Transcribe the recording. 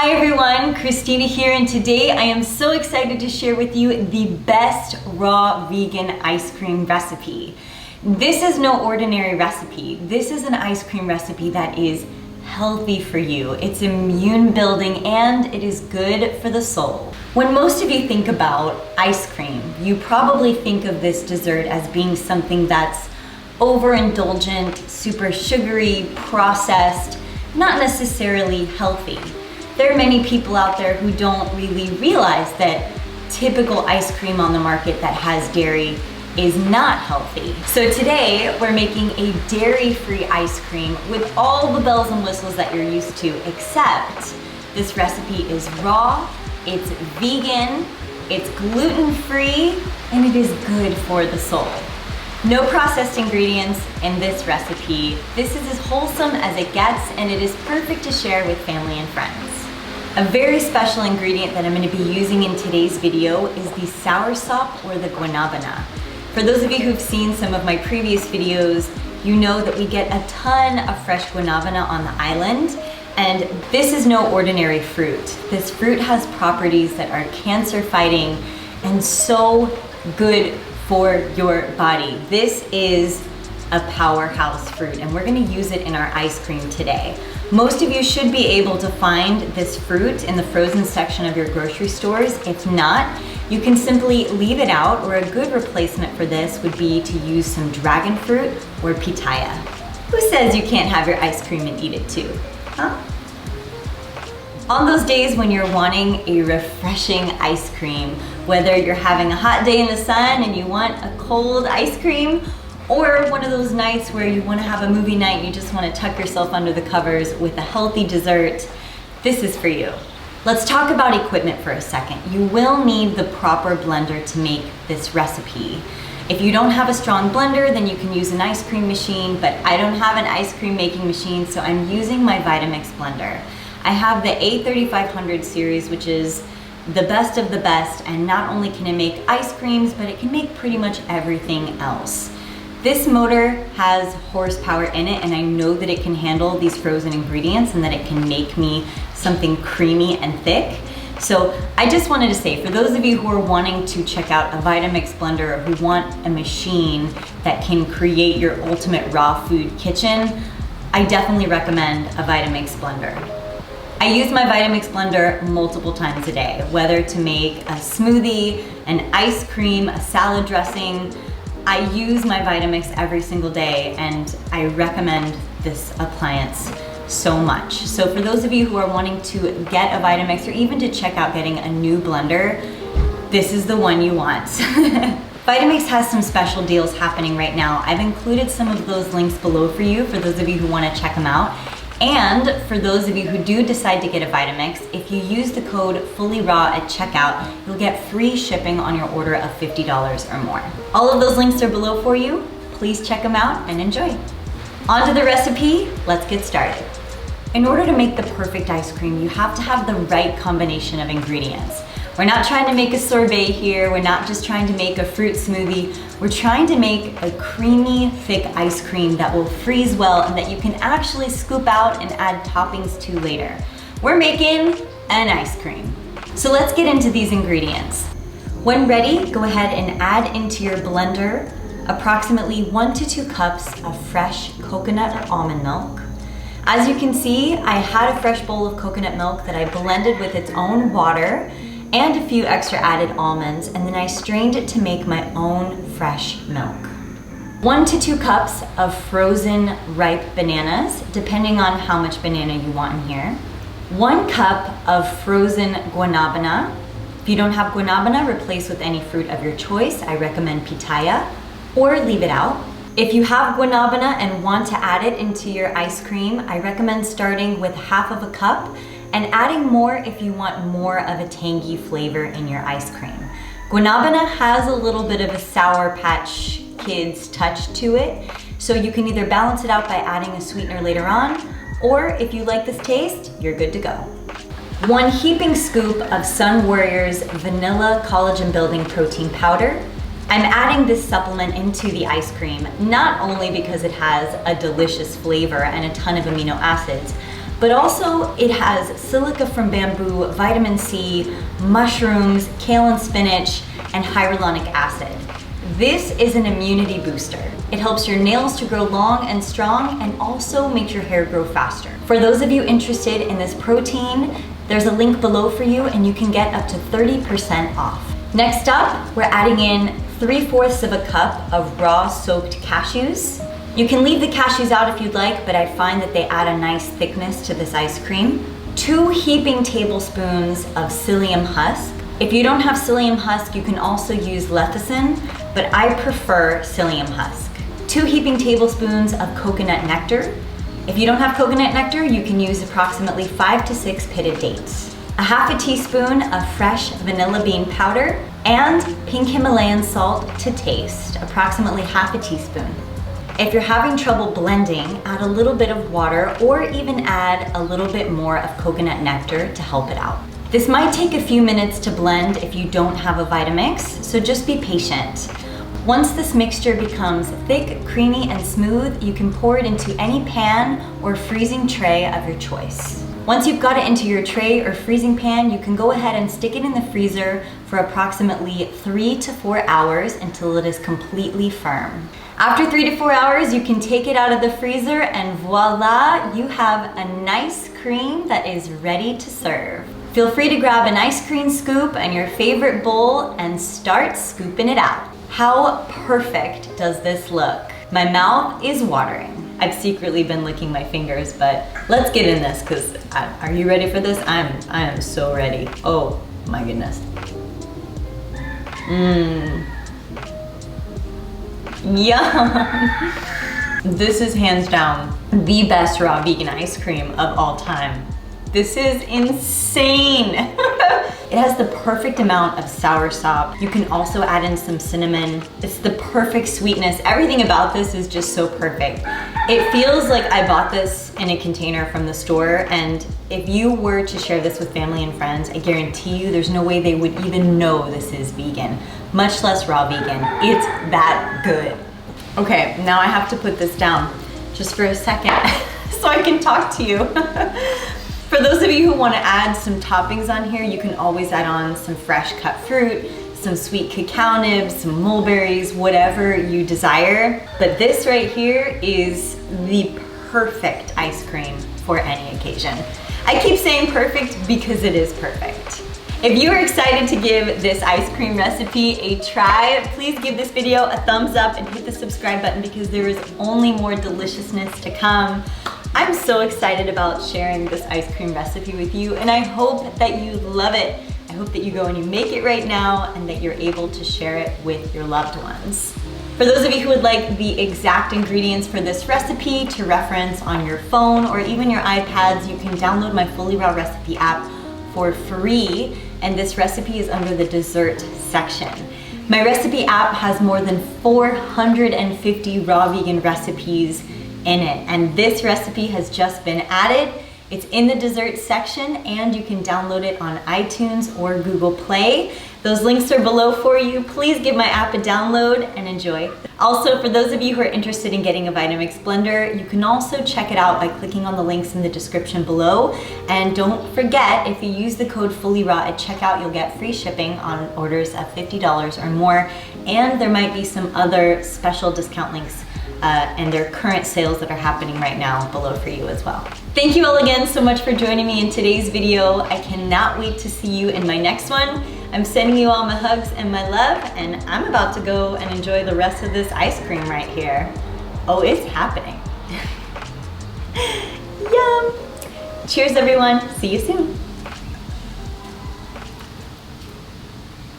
Hi everyone, Kristina here, and today I am so excited to share with you the best raw vegan ice cream recipe. This is no ordinary recipe. This is an ice cream recipe that is healthy for you. It's immune building and it is good for the soul. When most of you think about ice cream, you probably think of this dessert as being something that's overindulgent, super sugary, processed, not necessarily healthy. There are many people out there who don't really realize that typical ice cream on the market that has dairy is not healthy. So today we're making a dairy-free ice cream with all the bells and whistles that you're used to, except this recipe is raw, it's vegan, it's gluten-free, and it is good for the soul. No processed ingredients in this recipe. This is as wholesome as it gets, and it is perfect to share with family and friends. A very special ingredient that I'm going to be using in today's video is the soursop or the guanabana. For those of you who've seen some of my previous videos, you know that we get a ton of fresh guanabana on the island, and this is no ordinary fruit. This fruit has properties that are cancer fighting and so good for your body. This is a powerhouse fruit, and we're going to use it in our ice cream today. Most of you should be able to find this fruit in the frozen section of your grocery stores. If not, you can simply leave it out, or a good replacement for this would be to use some dragon fruit or pitaya. Who says you can't have your ice cream and eat it too? Huh? On those days when you're wanting a refreshing ice cream, whether you're having a hot day in the sun and you want a cold ice cream, or one of those nights where you want to have a movie night and you just want to tuck yourself under the covers with a healthy dessert, this is for you. Let's talk about equipment for a second. You will need the proper blender to make this recipe. If you don't have a strong blender, then you can use an ice cream machine, but I don't have an ice cream making machine, so I'm using my Vitamix blender. I have the A3500 series, which is the best of the best, and not only can it make ice creams, but it can make pretty much everything else. This motor has horsepower in it, and I know that it can handle these frozen ingredients and that it can make me something creamy and thick. So I just wanted to say, for those of you who are wanting to check out a Vitamix blender or who want a machine that can create your ultimate raw food kitchen, I definitely recommend a Vitamix blender. I use my Vitamix blender multiple times a day, whether to make a smoothie, an ice cream, a salad dressing. I use my Vitamix every single day, and I recommend this appliance so much. So for those of you who are wanting to get a Vitamix or even to check out getting a new blender, this is the one you want. Vitamix has some special deals happening right now. I've included some of those links below for you, for those of you who want to check them out. And for those of you who do decide to get a Vitamix, if you use the code FullyRaw at checkout, you'll get free shipping on your order of $50 or more. All of those links are below for you. Please check them out and enjoy. On to the recipe, let's get started. In order to make the perfect ice cream, you have to have the right combination of ingredients. We're not trying to make a sorbet here. We're not just trying to make a fruit smoothie. We're trying to make a creamy, thick ice cream that will freeze well and that you can actually scoop out and add toppings to later. We're making an ice cream. So let's get into these ingredients. When ready, go ahead and add into your blender approximately 1 to 2 cups of fresh coconut or almond milk. As you can see, I had a fresh bowl of coconut milk that I blended with its own water and a few extra added almonds, and then I strained it to make my own fresh milk. 1 to 2 cups of frozen ripe bananas, depending on how much banana you want in here. 1 cup of frozen guanabana. If you don't have guanabana, replace with any fruit of your choice. I recommend pitaya, or leave it out. If you have guanabana and want to add it into your ice cream, I recommend starting with half of a cup and adding more if you want more of a tangy flavor in your ice cream. Guanabana has a little bit of a Sour Patch Kids touch to it, so you can either balance it out by adding a sweetener later on, or if you like this taste, you're good to go. 1 heaping scoop of Sun Warrior's Vanilla Collagen Building Protein Powder. I'm adding this supplement into the ice cream, not only because it has a delicious flavor and a ton of amino acids, but also it has silica from bamboo, vitamin C, mushrooms, kale and spinach, and hyaluronic acid. This is an immunity booster. It helps your nails to grow long and strong and also makes your hair grow faster. For those of you interested in this protein, there's a link below for you and you can get up to 30% off. Next up, we're adding in 3/4 of a cup of raw soaked cashews. You can leave the cashews out if you'd like, but I find that they add a nice thickness to this ice cream. 2 heaping tablespoons of psyllium husk. If you don't have psyllium husk, you can also use lecithin, but I prefer psyllium husk. 2 heaping tablespoons of coconut nectar. If you don't have coconut nectar, you can use approximately 5 to 6 pitted dates. A half a teaspoon of fresh vanilla bean powder, and pink Himalayan salt to taste, approximately half a teaspoon. If you're having trouble blending, add a little bit of water or even add a little bit more of coconut nectar to help it out. This might take a few minutes to blend if you don't have a Vitamix, so just be patient. Once this mixture becomes thick, creamy, and smooth, you can pour it into any pan or freezing tray of your choice. Once you've got it into your tray or freezing pan, you can go ahead and stick it in the freezer for approximately 3 to 4 hours until it is completely firm. After 3 to 4 hours, you can take it out of the freezer and voila, you have a nice cream that is ready to serve. Feel free to grab an ice cream scoop and your favorite bowl and start scooping it out. How perfect does this look? My mouth is watering. I've secretly been licking my fingers, but let's get in this because are you ready for this? I am so ready. Oh my goodness. Yum. This is hands down the best raw vegan ice cream of all time. This is insane. It has the perfect amount of soursop. You can also add in some cinnamon. It's the perfect sweetness. Everything about this is just so perfect. It feels like I bought this in a container from the store, and if you were to share this with family and friends, I guarantee you there's no way they would even know this is vegan, much less raw vegan. It's that good. Okay, now I have to put this down just for a second so I can talk to you. For those of you who want to add some toppings on here, you can always add on some fresh cut fruit, some sweet cacao nibs, some mulberries, whatever you desire. But this right here is the perfect ice cream for any occasion. I keep saying perfect because it is perfect. If you are excited to give this ice cream recipe a try, please give this video a thumbs up and hit the subscribe button because there is only more deliciousness to come. I'm so excited about sharing this ice cream recipe with you, and I hope that you love it. I hope that you go and you make it right now and that you're able to share it with your loved ones. For those of you who would like the exact ingredients for this recipe to reference on your phone or even your iPads, you can download my FullyRaw recipe app for free, and this recipe is under the dessert section. My recipe app has more than 450 raw vegan recipes in it, and this recipe has just been added. It's in the dessert section and you can download it on iTunes or Google Play. Those links are below for you. Please give my app a download and enjoy. Also, for those of you who are interested in getting a Vitamix blender, you can also check it out by clicking on the links in the description below. And don't forget, if you use the code FullyRaw at checkout, you'll get free shipping on orders of $50 or more. And there might be some other special discount links and their current sales that are happening right now below for you as well. Thank you all again so much for joining me in today's video. I cannot wait to see you in my next one. I'm sending you all my hugs and my love, and I'm about to go and enjoy the rest of this ice cream right here. Oh, it's happening. Yum! Cheers everyone, see you soon.